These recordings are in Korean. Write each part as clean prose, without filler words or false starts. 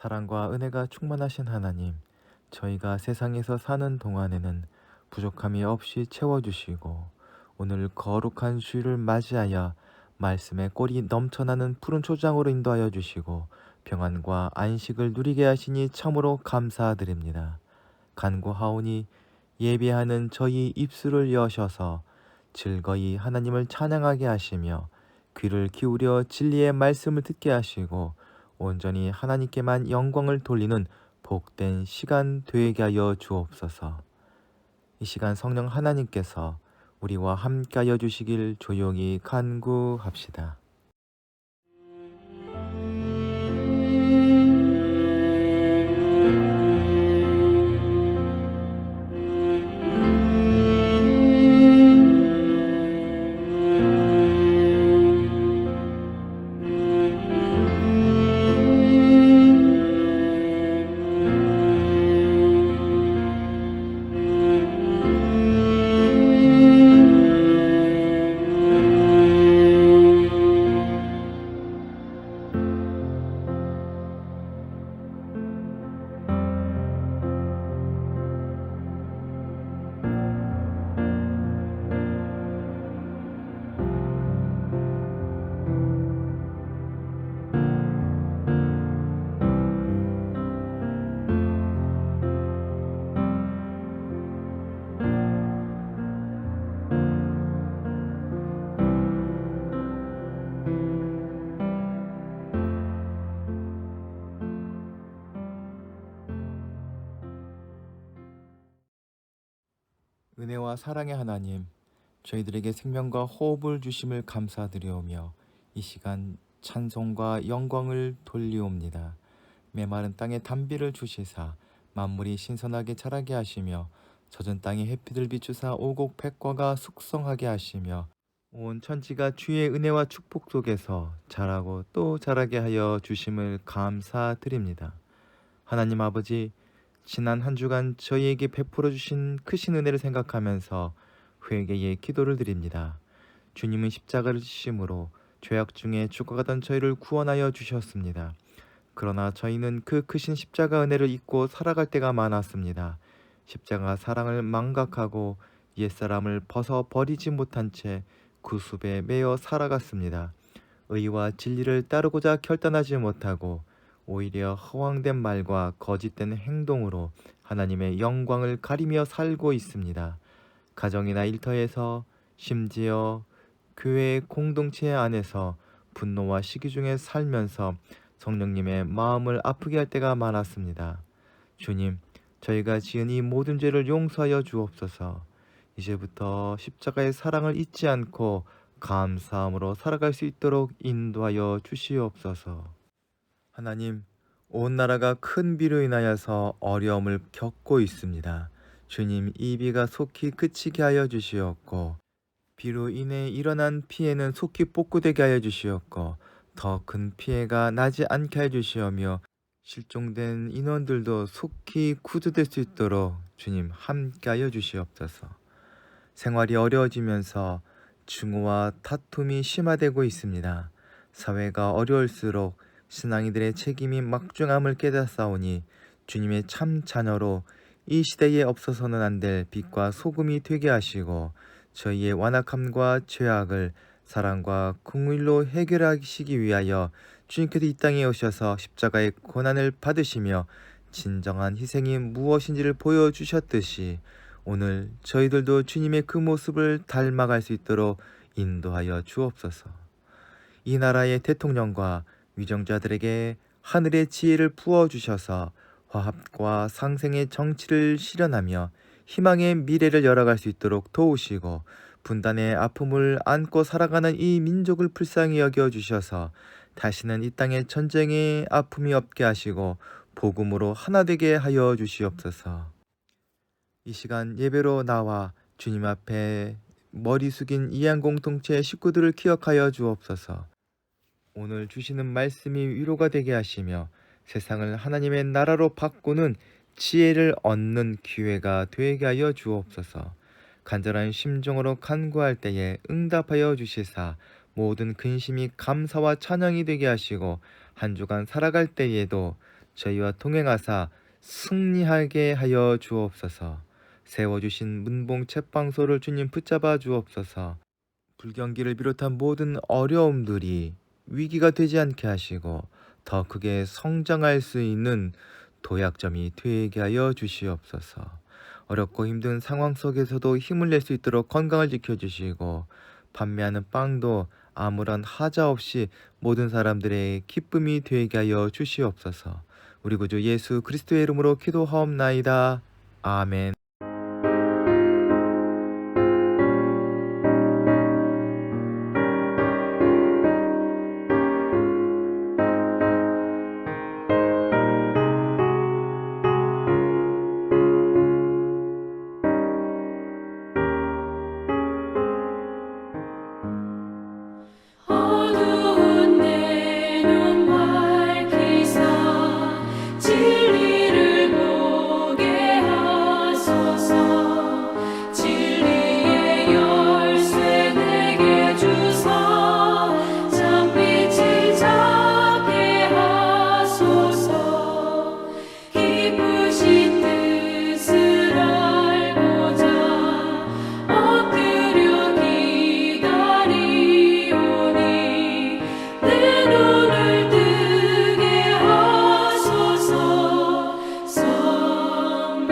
사랑과 은혜가 충만하신 하나님, 저희가 세상에서 사는 동안에는 부족함이 없이 채워주시고 오늘 거룩한 주일을 맞이하여 말씀의 꼴이 넘쳐나는 푸른 초장으로 인도하여 주시고 평안과 안식을 누리게 하시니 참으로 감사드립니다. 간구하오니 예배하는 저희 입술을 여셔서 즐거이 하나님을 찬양하게 하시며 귀를 기울여 진리의 말씀을 듣게 하시고 온전히 하나님께만 영광을 돌리는 복된 시간 되게 하여 주옵소서. 이 시간 성령 하나님께서 우리와 함께하여 주시길 조용히 간구합시다. 은혜와 사랑의 하나님, 저희들에게 생명과 호흡을 주심을 감사드리오며 이 시간 찬송과 영광을 돌리옵니다. 메마른 땅에 단비를 주시사 만물이 신선하게 자라게 하시며 젖은 땅에 햇빛을 비추사 오곡 백과가 숙성하게 하시며 온 천지가 주의 은혜와 축복 속에서 자라고 또 자라게 하여 주심을 감사드립니다. 하나님 아버지, 지난 한 주간 저희에게 베풀어 주신 크신 은혜를 생각하면서 회개의 기도를 드립니다. 주님은 십자가를 지심으로 죄악 중에 죽어가던 저희를 구원하여 주셨습니다. 그러나 저희는 그 크신 십자가 은혜를 잊고 살아갈 때가 많았습니다. 십자가 사랑을 망각하고 옛사람을 벗어버리지 못한 채 구습에 매여 살아갔습니다. 의와 진리를 따르고자 결단하지 못하고 오히려 허황된 말과 거짓된 행동으로 하나님의 영광을 가리며 살고 있습니다. 가정이나 일터에서 심지어 교회 공동체 안에서 분노와 시기 중에 살면서 성령님의 마음을 아프게 할 때가 많았습니다. 주님, 저희가 지은 이 모든 죄를 용서하여 주옵소서. 이제부터 십자가의 사랑을 잊지 않고 감사함으로 살아갈 수 있도록 인도하여 주시옵소서. 하나님, 온 나라가 큰 비로 인하여서 어려움을 겪고 있습니다. 주님, 이 비가 속히 그치게 하여 주시옵고 비로 인해 일어난 피해는 속히 복구되게 하여 주시옵고 더 큰 피해가 나지 않게 하여 주시오며 실종된 인원들도 속히 구조될 수 있도록 주님 함께 하여 주시옵소서. 생활이 어려워지면서 증오와 다툼이 심화되고 있습니다. 사회가 어려울수록 신앙이들의 책임이 막중함을 깨닫사오니 주님의 참 자녀로 이 시대에 없어서는 안 될 빛과 소금이 되게 하시고 저희의 완악함과 죄악을 사랑과 긍휼로 해결하시기 위하여 주님께서 이 땅에 오셔서 십자가의 고난을 받으시며 진정한 희생이 무엇인지를 보여주셨듯이 오늘 저희들도 주님의 그 모습을 닮아갈 수 있도록 인도하여 주옵소서. 이 나라의 대통령과 위정자들에게 하늘의 지혜를 부어주셔서 화합과 상생의 정치를 실현하며 희망의 미래를 열어갈 수 있도록 도우시고 분단의 아픔을 안고 살아가는 이 민족을 불쌍히 여겨주셔서 다시는 이 땅에 전쟁의 아픔이 없게 하시고 복음으로 하나 되게 하여 주시옵소서. 이 시간 예배로 나와 주님 앞에 머리 숙인 이한공동체 식구들을 기억하여 주옵소서. 오늘 주시는 말씀이 위로가 되게 하시며 세상을 하나님의 나라로 바꾸는 지혜를 얻는 기회가 되게 하여 주옵소서. 간절한 심정으로 간구할 때에 응답하여 주시사 모든 근심이 감사와 찬양이 되게 하시고 한 주간 살아갈 때에도 저희와 동행하사 승리하게 하여 주옵소서. 세워주신 문봉 책방소를 주님 붙잡아 주옵소서. 불경기를 비롯한 모든 어려움들이 위기가 되지 않게 하시고 더 크게 성장할 수 있는 도약점이 되게 하여 주시옵소서. 어렵고 힘든 상황 속에서도 힘을 낼 수 있도록 건강을 지켜주시고 판매하는 빵도 아무런 하자 없이 모든 사람들의 기쁨이 되게 하여 주시옵소서. 우리 구주 예수 그리스도의 이름으로 기도하옵나이다. 아멘. 어두운 내 눈 밝히사 진리를 보게 하소서. 진리의 열쇠 내게 주사 참빛을 잡게 하소서. 기쁘신 뜻을 알고자 엎드려 기다리오니 내 눈을 뜨게 하소서. 성령이여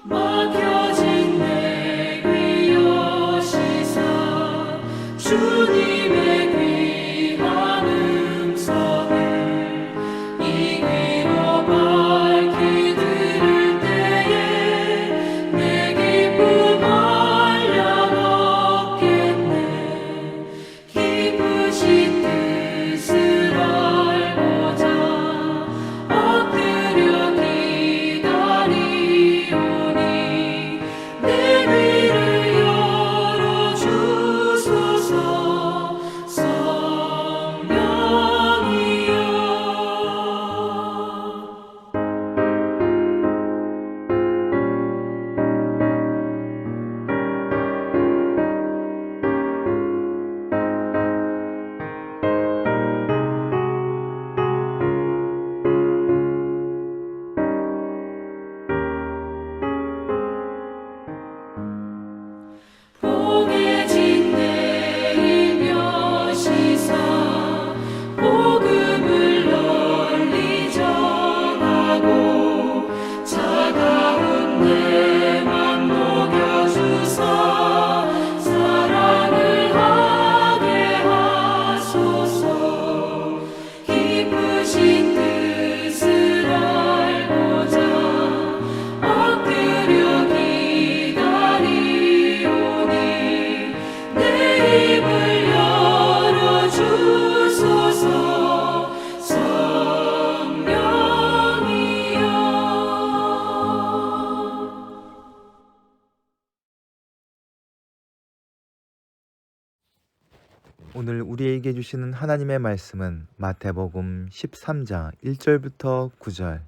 막혀진 내 귀 여시사 주님의 귀한 음성을 이 귀로 밝히 들을 때에 내 기쁨 한량 얻겠네. 기쁘신 뜻을 알고자 엎드려 기다리오니 내 귀를 열어주소서. 성령이여 보게진 내일 여시사 복음을 널리 전하고 차가운 내 맘 녹여주사 사랑을 하게 하소서. 기쁘신 뜻을 알고자 엎드려 기다리오니 내 입을 열어주소서. 성령이여 오늘 우리에게 주시는 하나님의 말씀은 마태복음 13장 1절부터 9절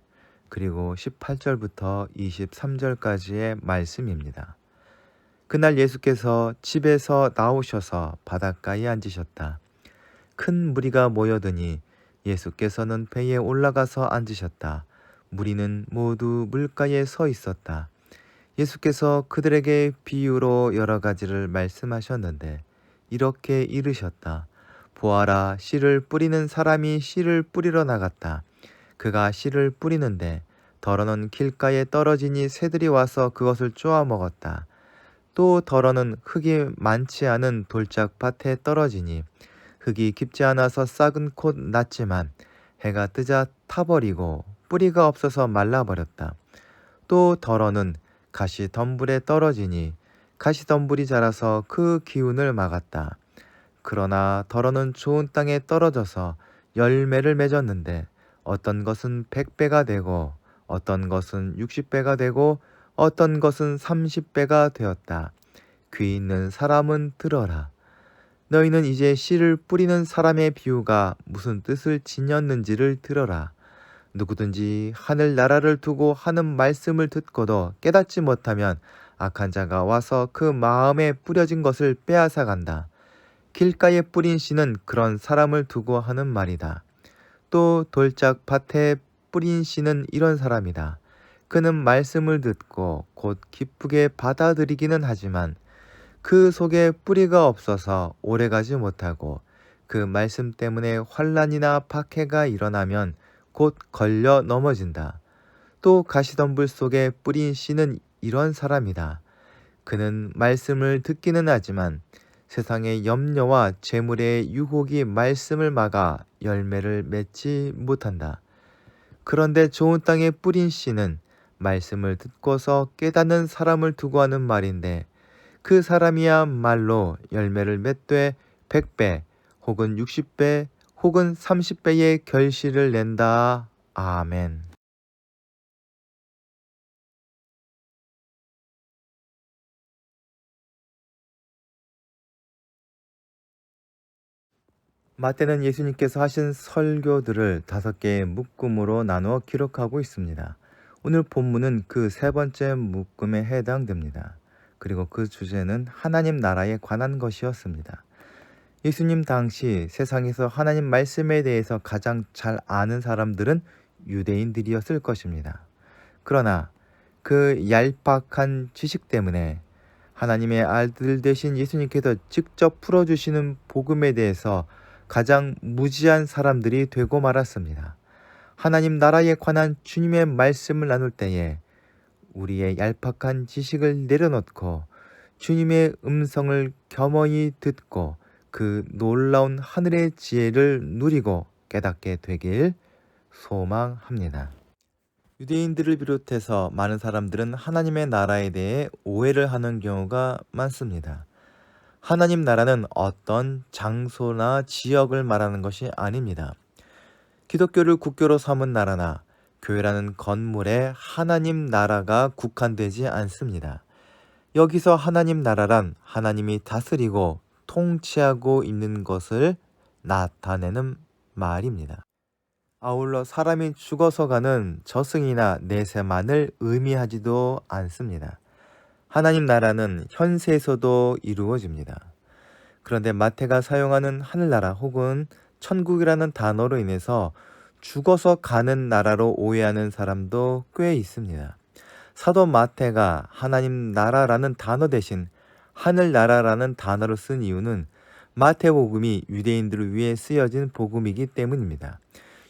그리고 18절부터 23절까지의 말씀입니다. 그날 예수께서 집에서 나오셔서 바닷가에 앉으셨다. 큰 무리가 모여드니 예수께서는 배에 올라가서 앉으셨다. 무리는 모두 물가에 서 있었다. 예수께서 그들에게 비유로 여러 가지를 말씀하셨는데 이렇게 이르셨다. 보아라, 씨를 뿌리는 사람이 씨를 뿌리러 나갔다. 그가 씨를 뿌리는데 덜어는 길가에 떨어지니 새들이 와서 그것을 쪼아 먹었다. 또 덜어는 흙이 많지 않은 돌짝밭에 떨어지니 흙이 깊지 않아서 싹은 곧 났지만 해가 뜨자 타버리고 뿌리가 없어서 말라버렸다. 또 덜어는 가시덤불에 떨어지니 가시덤불이 자라서 그 기운을 막았다. 그러나 덜어는 좋은 땅에 떨어져서 열매를 맺었는데 어떤 것은 100배가 되고 어떤 것은 60배가 되고 어떤 것은 30배가 되었다. 귀 있는 사람은 들어라. 너희는 이제 씨를 뿌리는 사람의 비유가 무슨 뜻을 지녔는지를 들어라. 누구든지 하늘 나라를 두고 하는 말씀을 듣고도 깨닫지 못하면 악한 자가 와서 그 마음에 뿌려진 것을 빼앗아 간다. 길가에 뿌린 씨는 그런 사람을 두고 하는 말이다. 또 돌짝 밭에 뿌린 씨는 이런 사람이다. 그는 말씀을 듣고 곧 기쁘게 받아들이기는 하지만 그 속에 뿌리가 없어서 오래가지 못하고 그 말씀 때문에 환난이나 박해가 일어나면 곧 걸려 넘어진다. 또 가시덤불 속에 뿌린 씨는 이런 사람이다. 그는 말씀을 듣기는 하지만 세상의 염려와 재물의 유혹이 말씀을 막아 열매를 맺지 못한다. 그런데 좋은 땅에 뿌린 씨는 말씀을 듣고서 깨닫는 사람을 두고 하는 말인데 그 사람이야말로 열매를 맺되 100배 혹은 60배 혹은 30배의 결실을 낸다. 아멘. 마태는 예수님께서 하신 설교들을 5개의 묶음으로 나누어 기록하고 있습니다. 오늘 본문은 그 세 번째 묶음에 해당됩니다. 그리고 그 주제는 하나님 나라에 관한 것이었습니다. 예수님 당시 세상에서 하나님 말씀에 대해서 가장 잘 아는 사람들은 유대인들이었을 것입니다. 그러나 그 얄팍한 지식 때문에 하나님의 아들 되신 예수님께서 직접 풀어주시는 복음에 대해서 가장 무지한 사람들이 되고 말았습니다. 하나님 나라에 관한 주님의 말씀을 나눌 때에 우리의 얄팍한 지식을 내려놓고 주님의 음성을 겸허히 듣고 그 놀라운 하늘의 지혜를 누리고 깨닫게 되길 소망합니다. 유대인들을 비롯해서 많은 사람들은 하나님의 나라에 대해 오해를 하는 경우가 많습니다. 하나님 나라는 어떤 장소나 지역을 말하는 것이 아닙니다. 기독교를 국교로 삼은 나라나 교회라는 건물에 하나님 나라가 국한되지 않습니다. 여기서 하나님 나라란 하나님이 다스리고 통치하고 있는 것을 나타내는 말입니다. 아울러 사람이 죽어서 가는 저승이나 내세만을 의미하지도 않습니다. 하나님 나라는 현세에서도 이루어집니다. 그런데 마태가 사용하는 하늘나라 혹은 천국이라는 단어로 인해서 죽어서 가는 나라로 오해하는 사람도 꽤 있습니다. 사도 마태가 하나님 나라라는 단어 대신 하늘나라라는 단어를 쓴 이유는 마태복음이 유대인들을 위해 쓰여진 복음이기 때문입니다.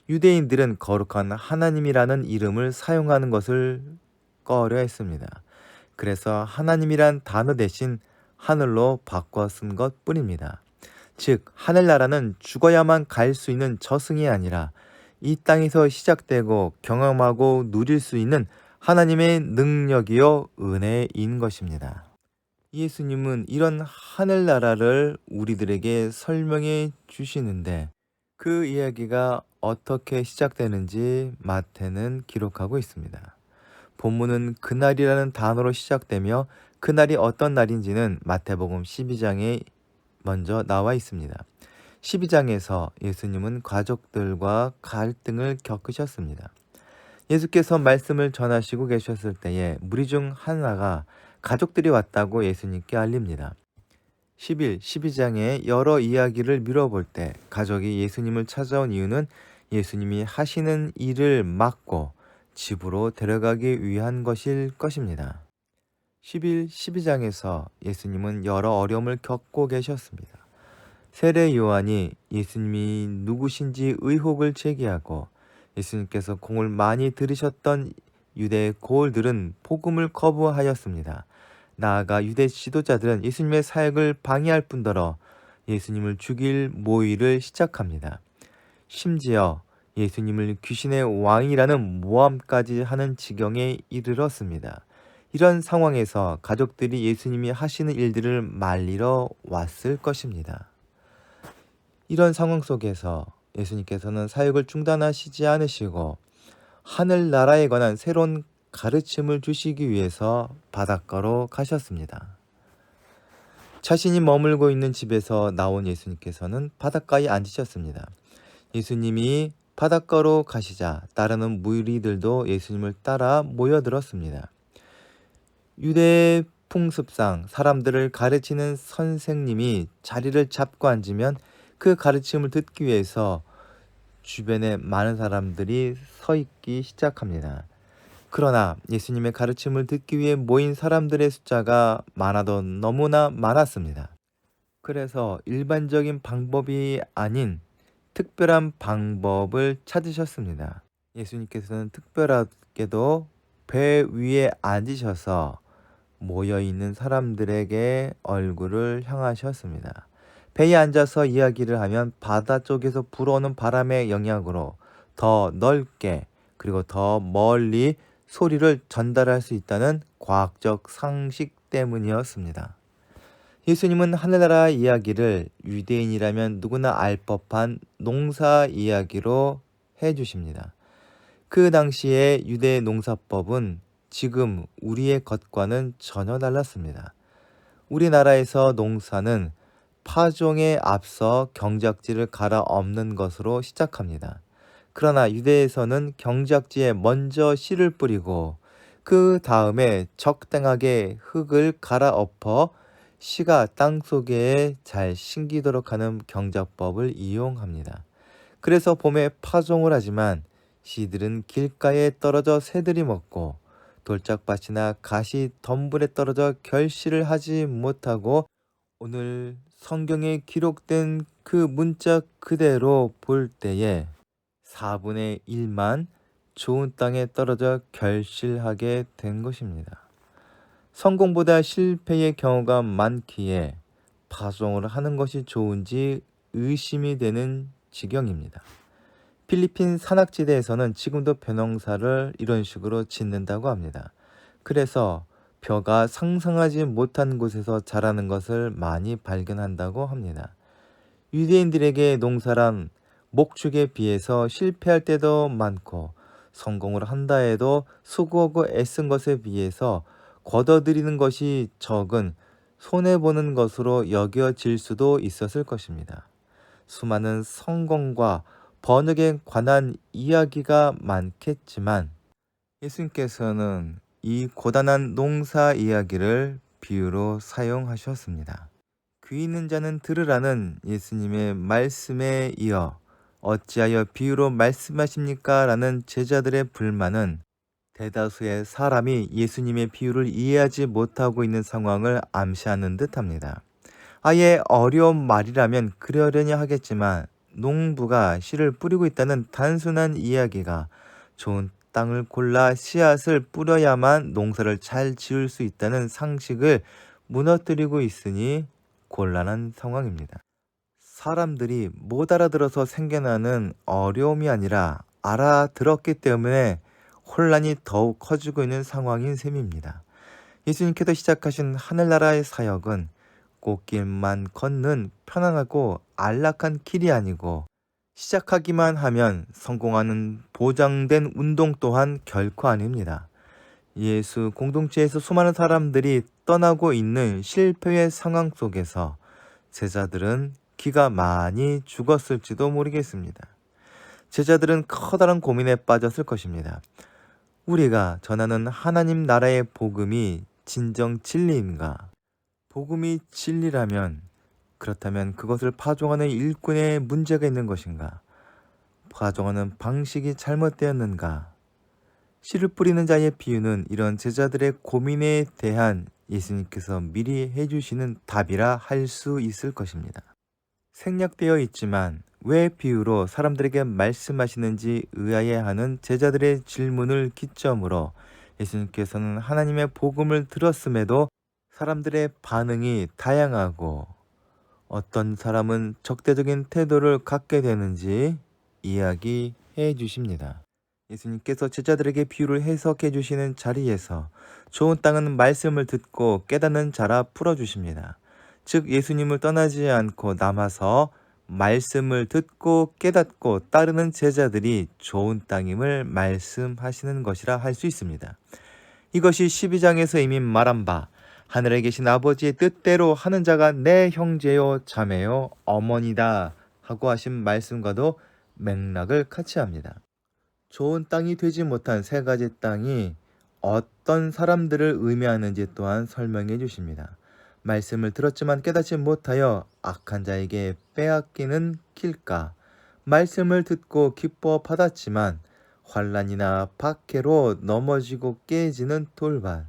유대인들은 거룩한 하나님이라는 이름을 사용하는 것을 꺼려했습니다. 그래서 하나님이란 단어 대신 하늘로 바꿔 쓴 것 뿐입니다. 즉 하늘나라는 죽어야만 갈 수 있는 저승이 아니라 이 땅에서 시작되고 경험하고 누릴 수 있는 하나님의 능력이요 은혜인 것입니다. 예수님은 이런 하늘나라를 우리들에게 설명해 주시는데 그 이야기가 어떻게 시작되는지 마태는 기록하고 있습니다. 본문은 그날이라는 단어로 시작되며 그날이 어떤 날인지는 마태복음 12장에 먼저 나와 있습니다. 12장에서 예수님은 가족들과 갈등을 겪으셨습니다. 예수께서 말씀을 전하시고 계셨을 때에 무리 중 하나가 가족들이 왔다고 예수님께 알립니다. 12장의 여러 이야기를 미뤄볼 때 가족이 예수님을 찾아온 이유는 예수님이 하시는 일을 막고 집으로 데려가기 위한 것일 것입니다. 12장에서 예수님은 여러 어려움을 겪고 계셨습니다. 세례 요한이 예수님이 누구신지 의혹을 제기하고 예수님께서 공을 많이 들이셨던 유대 고을들은 복음을 거부하였습니다. 나아가 유대 지도자들은 예수님의 사역을 방해할 뿐더러 예수님을 죽일 모의를 시작합니다. 심지어 예수님을 귀신의 왕이라는 모함까지 하는 지경에 이르렀습니다. 이런 상황에서 가족들이 예수님이 하시는 일들을 말리러 왔을 것입니다. 이런 상황 속에서 예수님께서는 사역을 중단하시지 않으시고 하늘나라에 관한 새로운 가르침을 주시기 위해서 바닷가로 가셨습니다. 자신이 머물고 있는 집에서 나온 예수님께서는 바닷가에 앉으셨습니다. 예수님이 바닷가로 가시자 따르는 무리들도 예수님을 따라 모여들었습니다. 유대 풍습상 사람들을 가르치는 선생님이 자리를 잡고 앉으면 그 가르침을 듣기 위해서 주변에 많은 사람들이 서 있기 시작합니다. 그러나 예수님의 가르침을 듣기 위해 모인 사람들의 숫자가 많아도 너무나 많았습니다. 그래서 일반적인 방법이 아닌 특별한 방법을 찾으셨습니다. 예수님께서는 특별하게도 배 위에 앉으셔서 모여있는 사람들에게 얼굴을 향하셨습니다. 배에 앉아서 이야기를 하면 바다 쪽에서 불어오는 바람의 영향으로 더 넓게 그리고 더 멀리 소리를 전달할 수 있다는 과학적 상식 때문이었습니다. 예수님은 하늘나라 이야기를 유대인이라면 누구나 알 법한 농사 이야기로 해주십니다. 그 당시의 유대 농사법은 지금 우리의 것과는 전혀 달랐습니다. 우리나라에서 농사는 파종에 앞서 경작지를 갈아엎는 것으로 시작합니다. 그러나 유대에서는 경작지에 먼저 씨를 뿌리고 그 다음에 적당하게 흙을 갈아엎어 씨가 땅 속에 잘 심기도록 하는 경작법을 이용합니다. 그래서 봄에 파종을 하지만 씨들은 길가에 떨어져 새들이 먹고 돌짝밭이나 가시 덤불에 떨어져 결실을 하지 못하고 오늘 성경에 기록된 그 문자 그대로 볼 때에 4분의 1만 좋은 땅에 떨어져 결실하게 된 것입니다. 성공보다 실패의 경우가 많기에 파종을 하는 것이 좋은지 의심이 되는 지경입니다. 필리핀 산악지대에서는 지금도 벼농사를 이런 식으로 짓는다고 합니다. 그래서 벼가 상상하지 못한 곳에서 자라는 것을 많이 발견한다고 합니다. 유대인들에게 농사란 목축에 비해서 실패할 때도 많고 성공을 한다 해도 수고하고 애쓴 것에 비해서 거둬들이는 것이 적은 손해보는 것으로 여겨질 수도 있었을 것입니다. 수많은 성공과 번역에 관한 이야기가 많겠지만 예수님께서는 이 고단한 농사 이야기를 비유로 사용하셨습니다. 귀 있는 자는 들으라는 예수님의 말씀에 이어 어찌하여 비유로 말씀하십니까? 라는 제자들의 불만은 대다수의 사람이 예수님의 비유를 이해하지 못하고 있는 상황을 암시하는 듯합니다. 아예 어려운 말이라면 그러려니 하겠지만 농부가 씨를 뿌리고 있다는 단순한 이야기가 좋은 땅을 골라 씨앗을 뿌려야만 농사를 잘 지을 수 있다는 상식을 무너뜨리고 있으니 곤란한 상황입니다. 사람들이 못 알아들어서 생겨나는 어려움이 아니라 알아들었기 때문에 혼란이 더욱 커지고 있는 상황인 셈입니다. 예수님께서 시작하신 하늘나라의 사역은 꽃길만 걷는 편안하고 안락한 길이 아니고 시작하기만 하면 성공하는 보장된 운동 또한 결코 아닙니다. 예수 공동체에서 수많은 사람들이 떠나고 있는 실패의 상황 속에서 제자들은 기가 많이 죽었을지도 모르겠습니다. 제자들은 커다란 고민에 빠졌을 것입니다. 우리가 전하는 하나님 나라의 복음이 진정 진리인가? 복음이 진리라면 그렇다면 그것을 파종하는 일꾼에 문제가 있는 것인가? 파종하는 방식이 잘못되었는가? 씨를 뿌리는 자의 비유는 이런 제자들의 고민에 대한 예수님께서 미리 해주시는 답이라 할 수 있을 것입니다. 생략되어 있지만 왜 비유로 사람들에게 말씀하시는지 의아해하는 제자들의 질문을 기점으로 예수님께서는 하나님의 복음을 들었음에도 사람들의 반응이 다양하고 어떤 사람은 적대적인 태도를 갖게 되는지 이야기해 주십니다. 예수님께서 제자들에게 비유를 해석해 주시는 자리에서 좋은 땅은 말씀을 듣고 깨닫는 자라 풀어주십니다. 즉 예수님을 떠나지 않고 남아서 말씀을 듣고 깨닫고 따르는 제자들이 좋은 땅임을 말씀하시는 것이라 할 수 있습니다. 이것이 12장에서 이미 말한 바 하늘에 계신 아버지의 뜻대로 하는 자가 내 형제요 자매요 어머니다 하고 하신 말씀과도 맥락을 같이 합니다. 좋은 땅이 되지 못한 세 가지 땅이 어떤 사람들을 의미하는지 또한 설명해 주십니다. 말씀을 들었지만 깨닫지 못하여 악한 자에게 빼앗기는 길가, 말씀을 듣고 기뻐 받았지만 환난이나 박해로 넘어지고 깨지는 돌반,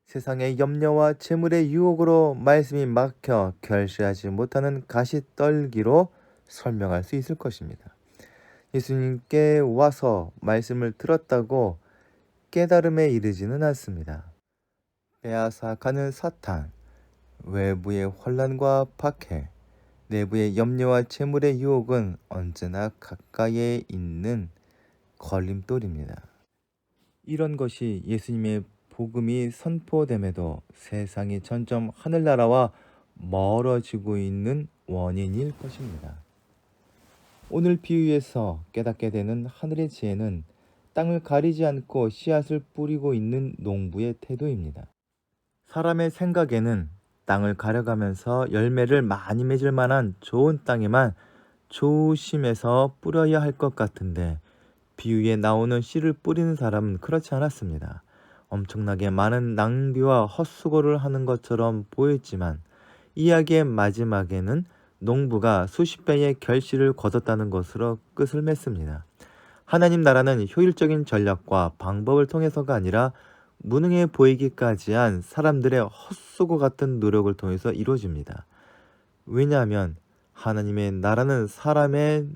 세상의 염려와 재물의 유혹으로 말씀이 막혀 결실하지 못하는 가시떨기로 설명할 수 있을 것입니다. 예수님께 와서 말씀을 들었다고 깨달음에 이르지는 않습니다. 빼앗아 가는 사탄, 외부의 혼란과 박해, 내부의 염려와 재물의 유혹은 언제나 가까이에 있는 걸림돌입니다. 이런 것이 예수님의 복음이 선포됨에도 세상이 점점 하늘나라와 멀어지고 있는 원인일 것입니다. 오늘 비유에서 깨닫게 되는 하늘의 지혜는 땅을 가리지 않고 씨앗을 뿌리고 있는 농부의 태도입니다. 사람의 생각에는 땅을 가려가면서 열매를 많이 맺을 만한 좋은 땅에만 조심해서 뿌려야 할 것 같은데, 비유에 나오는 씨를 뿌리는 사람은 그렇지 않았습니다. 엄청나게 많은 낭비와 헛수고를 하는 것처럼 보였지만 이야기의 마지막에는 농부가 수십 배의 결실을 거뒀다는 것으로 끝을 맺습니다. 하나님 나라는 효율적인 전략과 방법을 통해서가 아니라 무능해 보이기까지 한 사람들의 헛수고 같은 노력을 통해서 이루어집니다. 왜냐하면 하나님의 나라는 사람의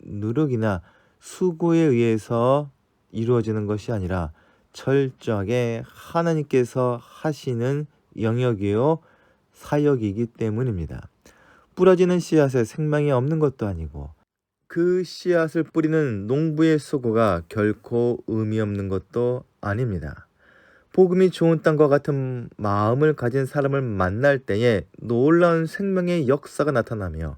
노력이나 수고에 의해서 이루어지는 것이 아니라 철저하게 하나님께서 하시는 영역이요 사역이기 때문입니다. 부러지는 씨앗에 생명이 없는 것도 아니고 그 씨앗을 뿌리는 농부의 수고가 결코 의미 없는 것도 아닙니다. 복음이 좋은 땅과 같은 마음을 가진 사람을 만날 때에 놀라운 생명의 역사가 나타나며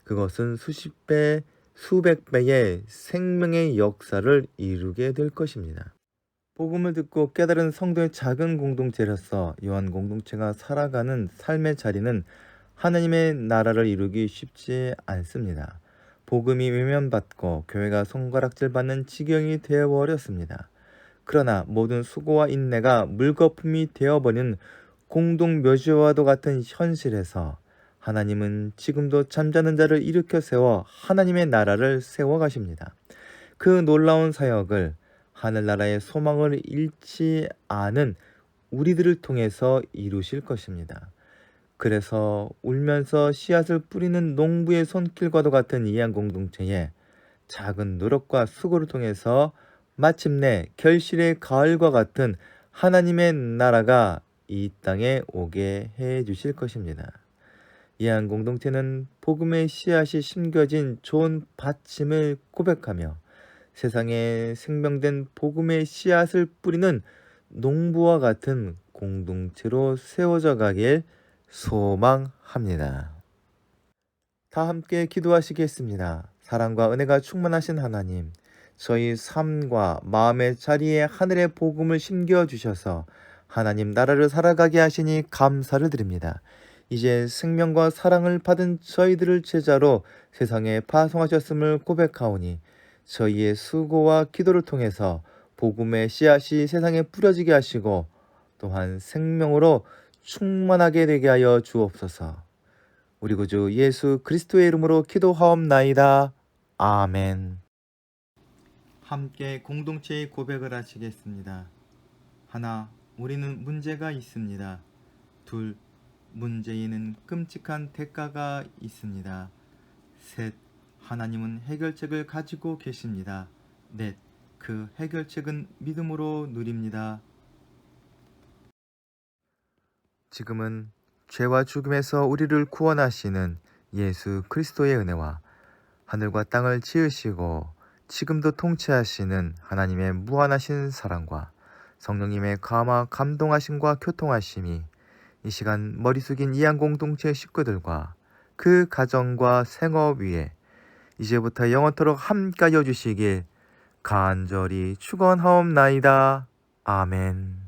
그것은 수십 배, 수백 배의 생명의 역사를 이루게 될 것입니다. 복음을 듣고 깨달은 성도의 작은 공동체로서 요한 공동체가 살아가는 삶의 자리는 하나님의 나라를 이루기 쉽지 않습니다. 복음이 외면받고 교회가 손가락질 받는 지경이 되어버렸습니다. 그러나 모든 수고와 인내가 물거품이 되어버린 공동묘지와도 같은 현실에서 하나님은 지금도 잠자는 자를 일으켜 세워 하나님의 나라를 세워가십니다. 그 놀라운 사역을 하늘나라의 소망을 잃지 않은 우리들을 통해서 이루실 것입니다. 그래서 울면서 씨앗을 뿌리는 농부의 손길과도 같은 이한 공동체에 작은 노력과 수고를 통해서 마침내 결실의 가을과 같은 하나님의 나라가 이 땅에 오게 해 주실 것입니다. 이한 공동체는 복음의 씨앗이 심겨진 좋은 받침을 고백하며 세상에 생명된 복음의 씨앗을 뿌리는 농부와 같은 공동체로 세워져 가길 소망합니다. 다 함께 기도하시겠습니다. 사랑과 은혜가 충만하신 하나님, 저희 삶과 마음의 자리에 하늘의 복음을 심겨주셔서 하나님 나라를 살아가게 하시니 감사를 드립니다. 이제 생명과 사랑을 받은 저희들을 제자로 세상에 파송하셨음을 고백하오니 저희의 수고와 기도를 통해서 복음의 씨앗이 세상에 뿌려지게 하시고 또한 생명으로 충만하게 되게 하여 주옵소서. 우리 구주 예수 그리스도의 이름으로 기도하옵나이다. 아멘. 함께 공동체의 고백을 하시겠습니다. 하나, 우리는 문제가 있습니다. 둘, 문제에는 끔찍한 대가가 있습니다. 셋, 하나님은 해결책을 가지고 계십니다. 넷, 그 해결책은 믿음으로 누립니다. 지금은 죄와 죽음에서 우리를 구원하시는 예수 그리스도의 은혜와 하늘과 땅을 지으시고 지금도 통치하시는 하나님의 무한하신 사랑과 성령님의 감화 감동하심과 교통하심이 이 시간 머리 숙인 이한 공동체 식구들과 그 가정과 생업 위에 이제부터 영원토록 함께하여 주시길 간절히 축원하옵나이다. 아멘.